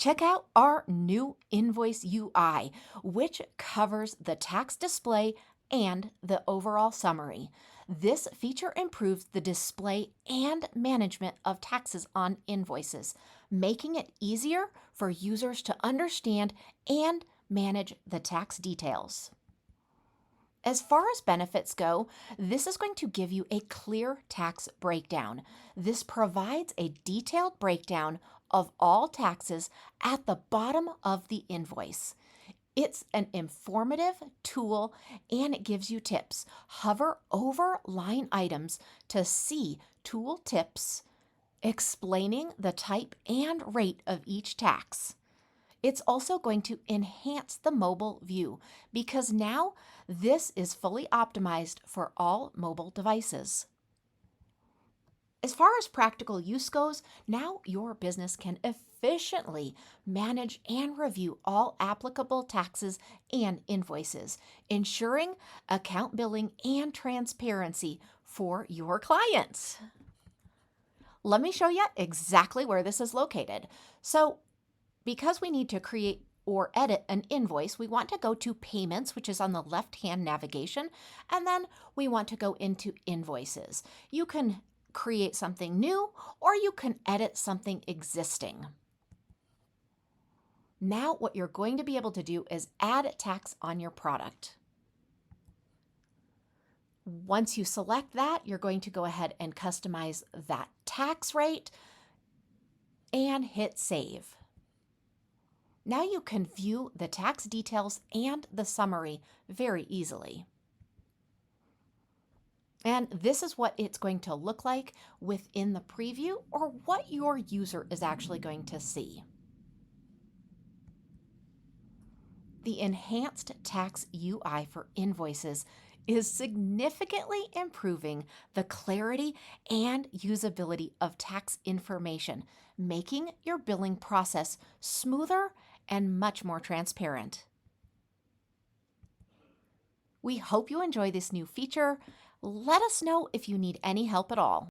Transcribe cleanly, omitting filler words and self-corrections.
Check out our new Invoice UI, which covers the tax display and the overall summary. This feature improves the display and management of taxes on invoices, making it easier for users to understand and manage the tax details. As far as benefits go, this is going to give you a clear tax breakdown. This provides a detailed breakdown of all taxes at the bottom of the invoice. It's an informative tool and it gives you tips. Hover over line items to see tooltips explaining the type and rate of each tax. It's also going to enhance the mobile view because now this is fully optimized for all mobile devices. As far as practical use goes, now your business can efficiently manage and review all applicable taxes and invoices, ensuring account billing and transparency for your clients. Let me show you exactly where this is located. So, because we need to create or edit an invoice, we want to go to Payments, which is on the left-hand navigation, and then we want to go into Invoices. You can create something new or you can edit something existing. Now what you're going to be able to do is add tax on your product. Once you select that, you're going to go ahead and customize that tax rate and hit Save. Now you can view the tax details and the summary very easily. And this is what it's going to look like within the preview or what your user is actually going to see. The enhanced tax UI for invoices is significantly improving the clarity and usability of tax information, making your billing process smoother and much more transparent. We hope you enjoy this new feature. Let us know if you need any help at all.